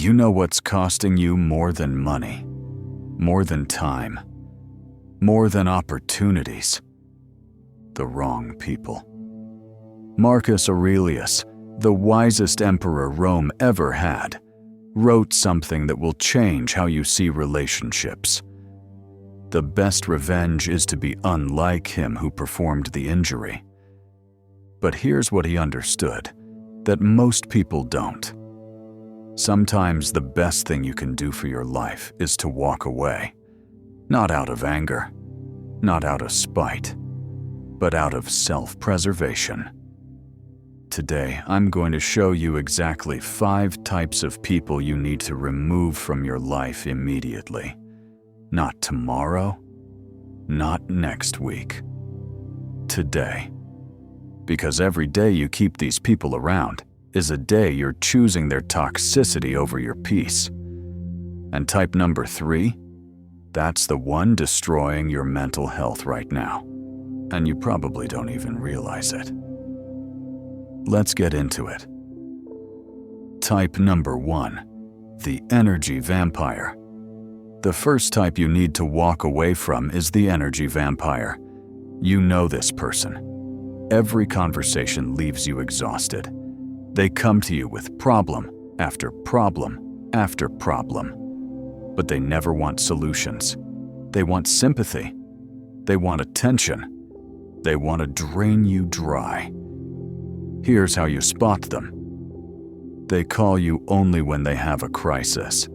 You know what's costing you more than money, more than time, more than opportunities? The wrong people. Marcus Aurelius, the wisest emperor Rome ever had, wrote something that will change how you see relationships. The best revenge is to be unlike him who performed the injury. But here's what he understood, that most people don't. Sometimes the best thing you can do for your life is to walk away. Not out of anger, not out of spite, but out of self-preservation. Today, I'm going to show you exactly 5 types of people you need to remove from your life immediately. Not tomorrow, not next week. Today. Because every day you keep these people around is a day you're choosing their toxicity over your peace. And type number 3, that's the one destroying your mental health right now. And you probably don't even realize it. Let's get into it. Type number 1, the energy vampire. The first type you need to walk away from is the energy vampire. You know this person. Every conversation leaves you exhausted. They come to you with problem after problem after problem. But they never want solutions. They want sympathy. They want attention. They want to drain you dry. Here's how you spot them. They call you only when they have a crisis.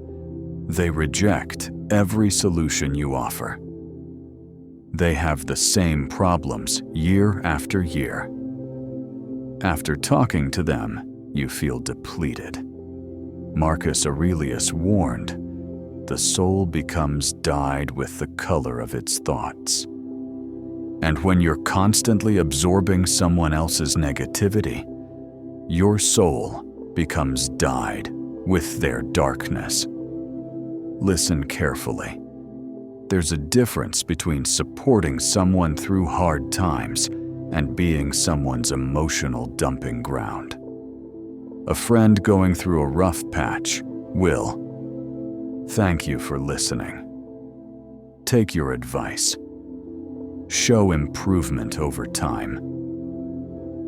They reject every solution you offer. They have the same problems year after year. After talking to them, you feel depleted. Marcus Aurelius warned, the soul becomes dyed with the color of its thoughts. And when you're constantly absorbing someone else's negativity, your soul becomes dyed with their darkness. Listen carefully. There's a difference between supporting someone through hard times and being someone's emotional dumping ground. A friend going through a rough patch will thank you for listening. Take your advice. Show improvement over time.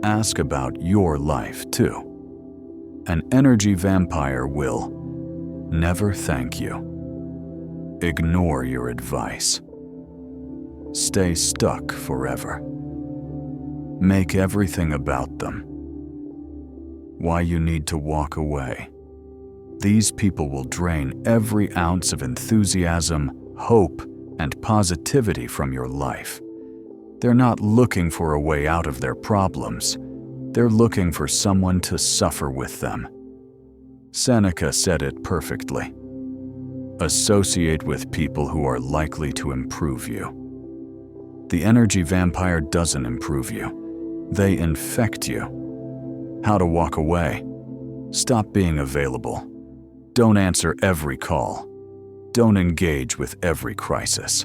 Ask about your life too. An energy vampire will never thank you. Ignore your advice. Stay stuck forever. Make everything about them. Why you need to walk away. These people will drain every ounce of enthusiasm, hope, and positivity from your life. They're not looking for a way out of their problems. They're looking for someone to suffer with them. Seneca said it perfectly. Associate with people who are likely to improve you. The energy vampire doesn't improve you. They infect you. How to walk away. Stop being available. Don't answer every call. Don't engage with every crisis.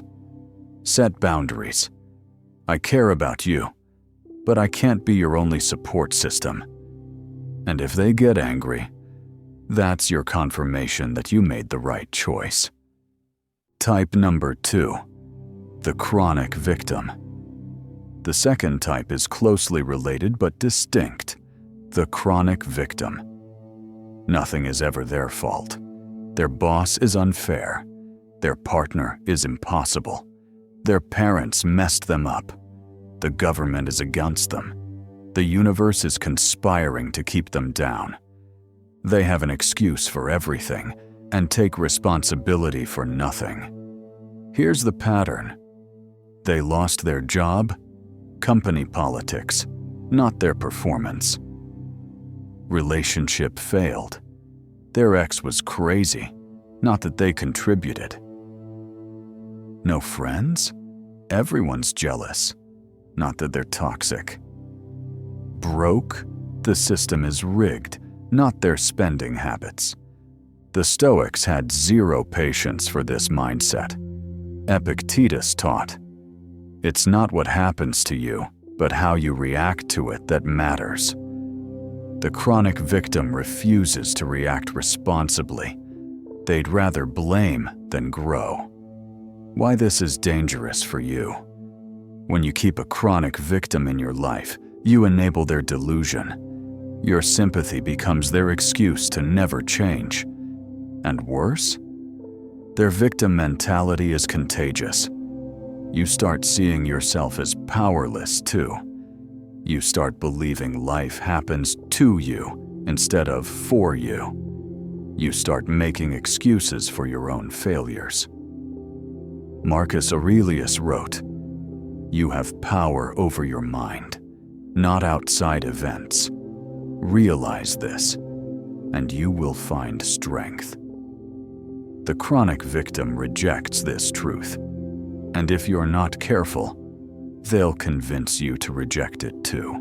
Set boundaries. I care about you, but I can't be your only support system. And if they get angry, that's your confirmation that you made the right choice. Type number 2, the chronic victim. The second type is closely related but distinct, the chronic victim. Nothing is ever their fault. Their boss is unfair. Their partner is impossible. Their parents messed them up. The government is against them. The universe is conspiring to keep them down. They have an excuse for everything and take responsibility for nothing. Here's the pattern. They lost their job, company politics, not their performance. Relationship failed. Their ex was crazy, not that they contributed. No friends? Everyone's jealous, not that they're toxic. Broke? The system is rigged, not their spending habits. The Stoics had zero patience for this mindset. Epictetus taught, it's not what happens to you, but how you react to it that matters. The chronic victim refuses to react responsibly They'd rather blame than grow. Why this is dangerous for you. When you keep a chronic victim in your life, you enable their delusion. Your sympathy becomes their excuse to never change. And worse? Their victim mentality is contagious. You start seeing yourself as powerless too. You start believing life happens to you instead of for you. You start making excuses for your own failures. Marcus Aurelius wrote, "You have power over your mind, not outside events. Realize this, and you will find strength." The chronic victim rejects this truth, and if you're not careful, they'll convince you to reject it too.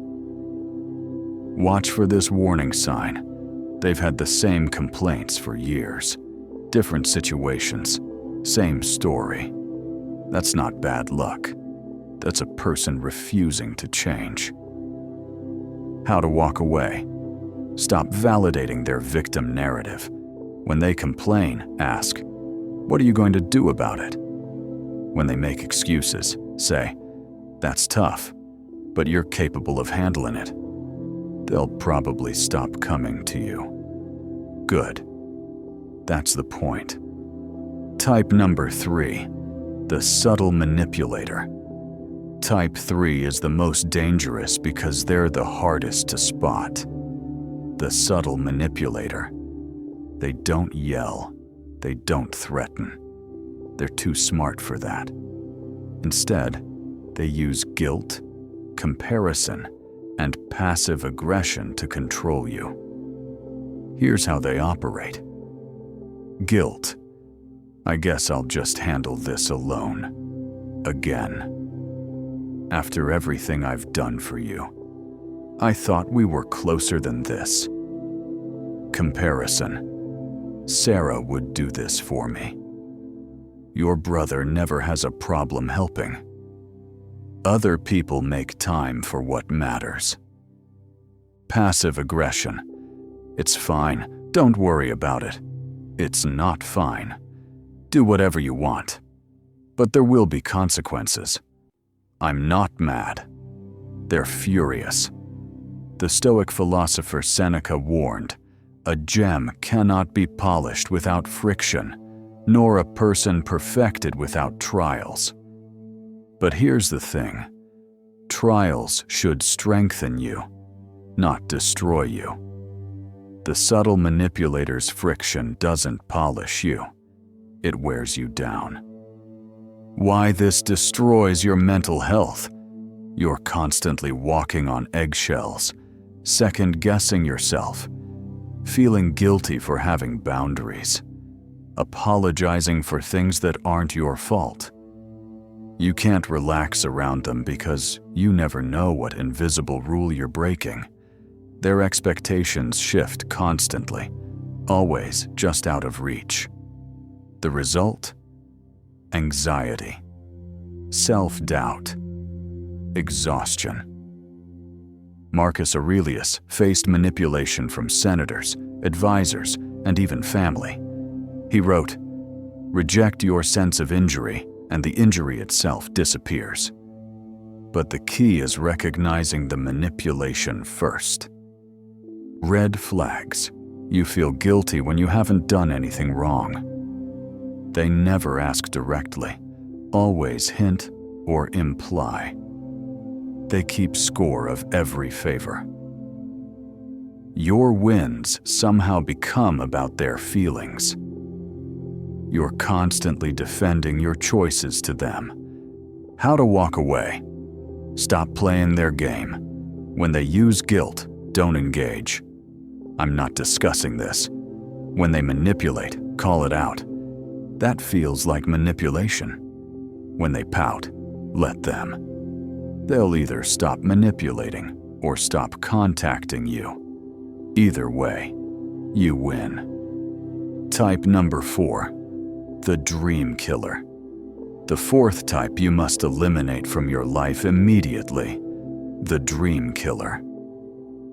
Watch for this warning sign. They've had the same complaints for years. Different situations, same story. That's not bad luck. That's a person refusing to change. How to walk away. Stop validating their victim narrative. When they complain, ask, "What are you going to do about it?" When they make excuses, say, "That's tough, but you're capable of handling it." They'll probably stop coming to you. Good. That's the point. Type number 3, the subtle manipulator. Type 3 is the most dangerous because they're the hardest to spot. The subtle manipulator. They don't yell. They don't threaten. They're too smart for that. Instead, they use guilt, comparison, and passive aggression to control you. Here's how they operate. Guilt. I guess I'll just handle this alone. Again. After everything I've done for you. I thought we were closer than this. Comparison. Sarah would do this for me. Your brother never has a problem helping. Other people make time for what matters. Passive aggression. It's fine. Don't worry about it. It's not fine. Do whatever you want. But there will be consequences. I'm not mad. They're furious. The Stoic philosopher Seneca warned, "A gem cannot be polished without friction, nor a person perfected without trials." But here's the thing. Trials should strengthen you, not destroy you. The subtle manipulator's friction doesn't polish you. It wears you down. Why this destroys your mental health? You're constantly walking on eggshells, second-guessing yourself, feeling guilty for having boundaries, apologizing for things that aren't your fault. You can't relax around them because you never know what invisible rule you're breaking. Their expectations shift constantly, always just out of reach. The result? Anxiety, self-doubt, exhaustion. Marcus Aurelius faced manipulation from senators, advisors, and even family. He wrote, "Reject your sense of injury, and the injury itself disappears." But the key is recognizing the manipulation first. Red flags. You feel guilty when you haven't done anything wrong. They never ask directly, always hint or imply. They keep score of every favor. Your wins somehow become about their feelings. You're constantly defending your choices to them. How to walk away. Stop playing their game. When they use guilt, don't engage. I'm not discussing this. When they manipulate, call it out. That feels like manipulation. When they pout, let them. They'll either stop manipulating or stop contacting you. Either way, you win. Type number 4, the dream killer. The fourth type you must eliminate from your life immediately, the dream killer.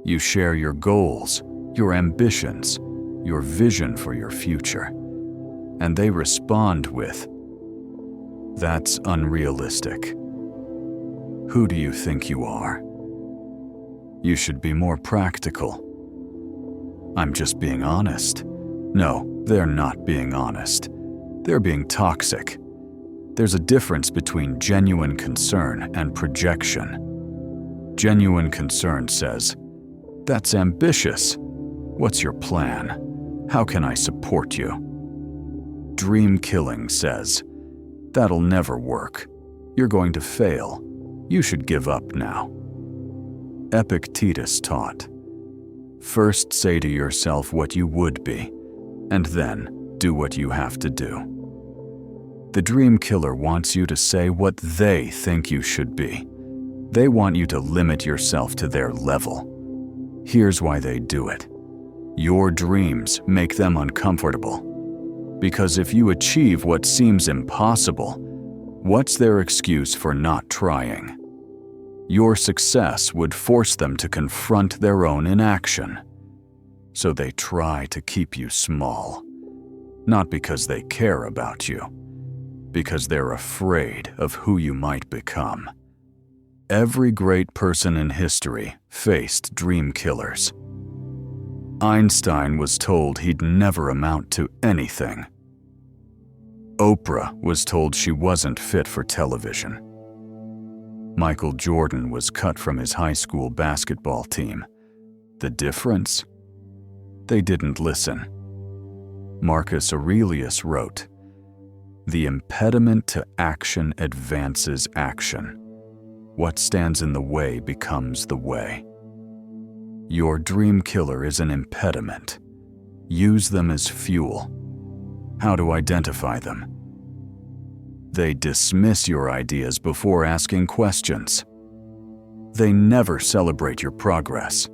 You share your goals, your ambitions, your vision for your future. and they respond with, "That's unrealistic. Who do you think you are? You should be more practical." "I'm just being honest." No, they're not being honest. They're being toxic. There's a difference between genuine concern and projection. Genuine concern says, "That's ambitious. What's your plan? How can I support you?" Dream killing says, "That'll never work. You're going to fail. You should give up now." Epictetus taught, "First say to yourself what you would be, and then do what you have to do." The dream killer wants you to say what they think you should be. They want you to limit yourself to their level. Here's why they do it. Your dreams make them uncomfortable. Because if you achieve what seems impossible, what's their excuse for not trying? Your success would force them to confront their own inaction. So they try to keep you small. Not because they care about you, because they're afraid of who you might become. Every great person in history faced dream killers. Einstein was told he'd never amount to anything. Oprah was told she wasn't fit for television. Michael Jordan was cut from his high school basketball team. The difference? They didn't listen. Marcus Aurelius wrote, "The impediment to action advances action. What stands in the way becomes the way." Your dream killer is an impediment. Use them as fuel. How to identify them? They dismiss your ideas before asking questions. They never celebrate your progress.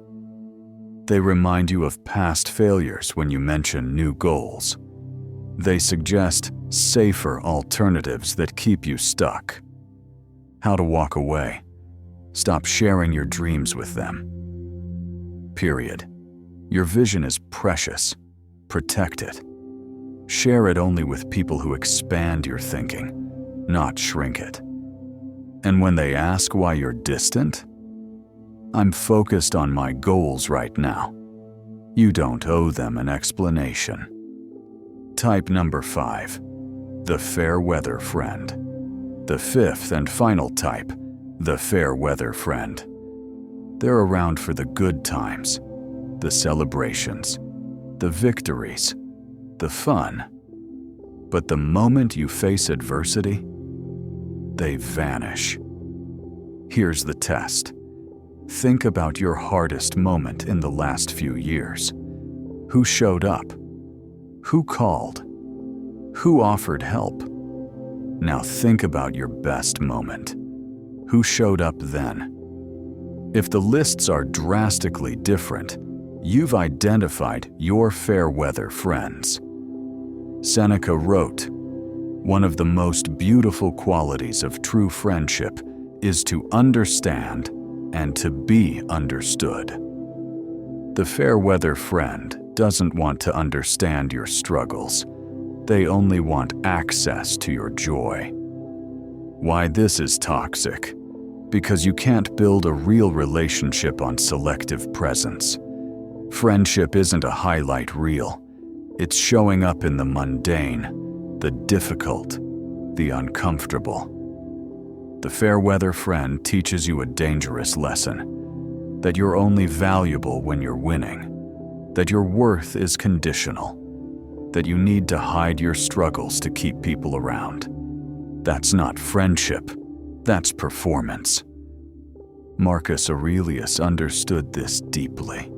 They remind you of past failures when you mention new goals. They suggest safer alternatives that keep you stuck. How to walk away? Stop sharing your dreams with them. Period. Your vision is precious. Protect it. Share it only with people who expand your thinking, not shrink it. And when they ask why you're distant, "I'm focused on my goals right now." You don't owe them an explanation. Type number 5, the fair weather friend. The fifth and final type, the fair weather friend. They're around for the good times, the celebrations, the victories, the fun. But the moment you face adversity, they vanish. Here's the test. Think about your hardest moment in the last few years. Who showed up? Who called? Who offered help? Now think about your best moment. Who showed up then? If the lists are drastically different, you've identified your fair weather friends. Seneca wrote, "One of the most beautiful qualities of true friendship is to understand and to be understood." The fair weather friend doesn't want to understand your struggles. They only want access to your joy. Why this is toxic? Because you can't build a real relationship on selective presence. Friendship isn't a highlight reel. It's showing up in the mundane, the difficult, the uncomfortable. The fair weather friend teaches you a dangerous lesson, that you're only valuable when you're winning, that your worth is conditional, that you need to hide your struggles to keep people around. That's not friendship, that's performance. Marcus Aurelius understood this deeply.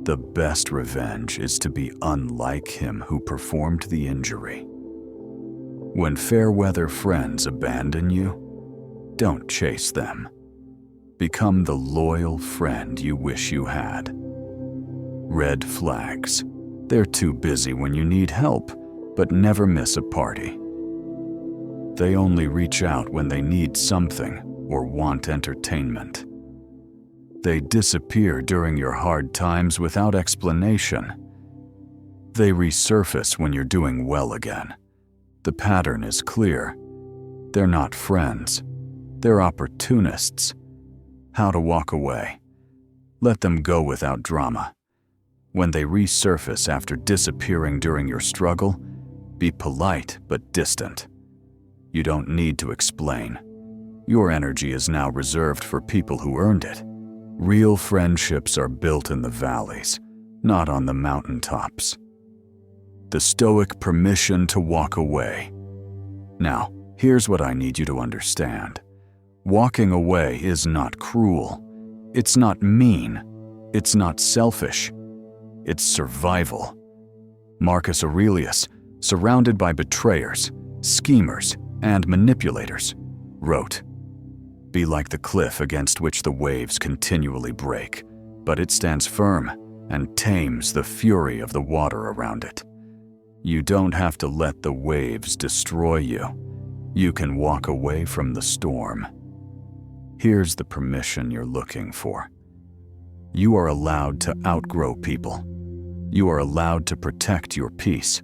The best revenge is to be unlike him who performed the injury. When fair weather friends abandon you, don't chase them. Become the loyal friend you wish you had. Red flags. They're too busy when you need help, but never miss a party. They only reach out when they need something or want entertainment. They disappear during your hard times without explanation. They resurface when you're doing well again. The pattern is clear. They're not friends. They're opportunists. How to walk away. Let them go without drama. When they resurface after disappearing during your struggle, be polite but distant. You don't need to explain. Your energy is now reserved for people who earned it. Real friendships are built in the valleys, not on the mountaintops. The Stoic permission to walk away. Now, here's what I need you to understand. Walking away is not cruel. It's not mean. It's not selfish. It's survival. Marcus Aurelius, surrounded by betrayers, schemers, and manipulators, wrote, "Be like the cliff against which the waves continually break, but it stands firm and tames the fury of the water around it." You don't have to let the waves destroy you. You can walk away from the storm. Here's the permission you're looking for. You are allowed to outgrow people. You are allowed to protect your peace.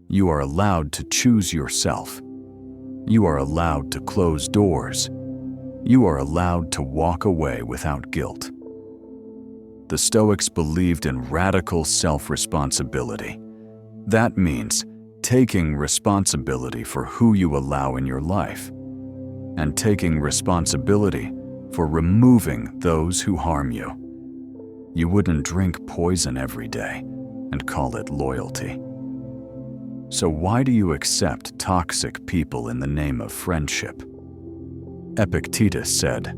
You are allowed to choose yourself. You are allowed to close doors. You are allowed to walk away without guilt. The Stoics believed in radical self-responsibility. That means taking responsibility for who you allow in your life, and taking responsibility for removing those who harm you. You wouldn't drink poison every day and call it loyalty. So why do you accept toxic people in the name of friendship? Epictetus said,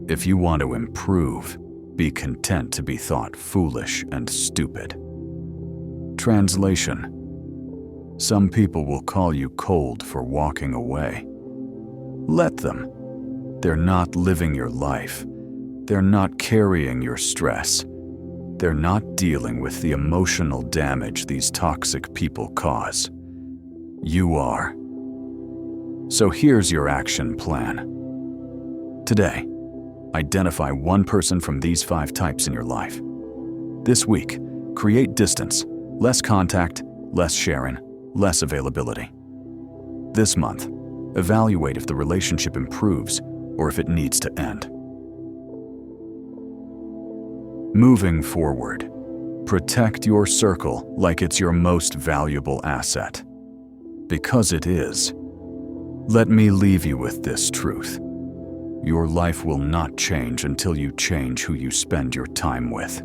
"If you want to improve, be content to be thought foolish and stupid." Translation: some people will call you cold for walking away. Let them. They're not living your life. They're not carrying your stress. They're not dealing with the emotional damage these toxic people cause. You are. So here's your action plan. Today, identify one person from these 5 types in your life. This week, create distance, less contact, less sharing, less availability. This month, evaluate if the relationship improves or if it needs to end. Moving forward, protect your circle like it's your most valuable asset. Because it is. Let me leave you with this truth. Your life will not change until you change who you spend your time with.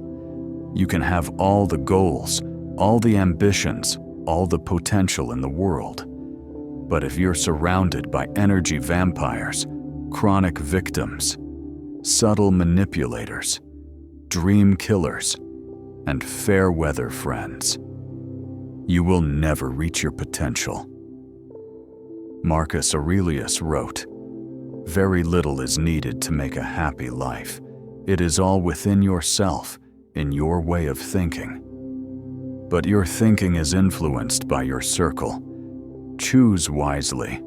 You can have all the goals, all the ambitions, all the potential in the world. But if you're surrounded by energy vampires, chronic victims, subtle manipulators, dream killers, and fair weather friends, you will never reach your potential. Marcus Aurelius wrote, "Very little is needed to make a happy life. It is all within yourself, in your way of thinking. But your thinking is influenced by your circle. Choose wisely."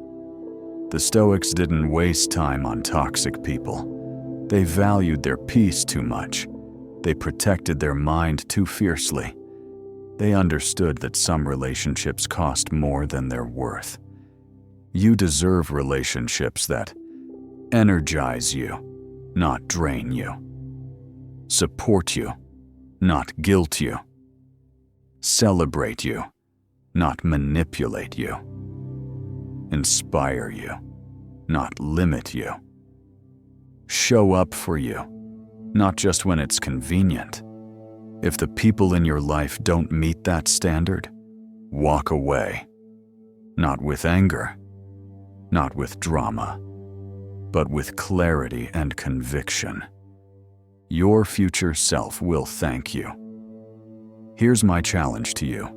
The Stoics didn't waste time on toxic people. They valued their peace too much. They protected their mind too fiercely. They understood that some relationships cost more than they're worth. You deserve relationships that energize you, not drain you. Support you, not guilt you. Celebrate you, not manipulate you. Inspire you, not limit you. Show up for you, not just when it's convenient. If the people in your life don't meet that standard, walk away. Not with anger, not with drama, but with clarity and conviction. Your future self will thank you. Here's my challenge to you.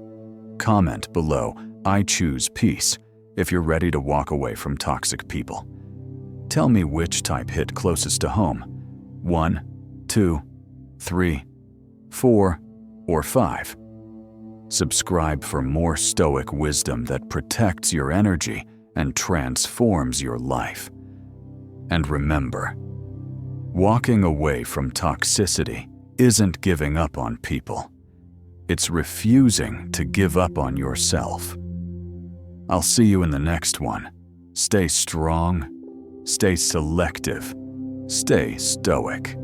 Comment below, "I choose peace," if you're ready to walk away from toxic people. Tell me which type hit closest to home. 1, 2, 3, 4, or 5. Subscribe for more Stoic wisdom that protects your energy and transforms your life. And remember, walking away from toxicity isn't giving up on people. It's refusing to give up on yourself. I'll see you in the next one. Stay strong, stay selective, stay stoic.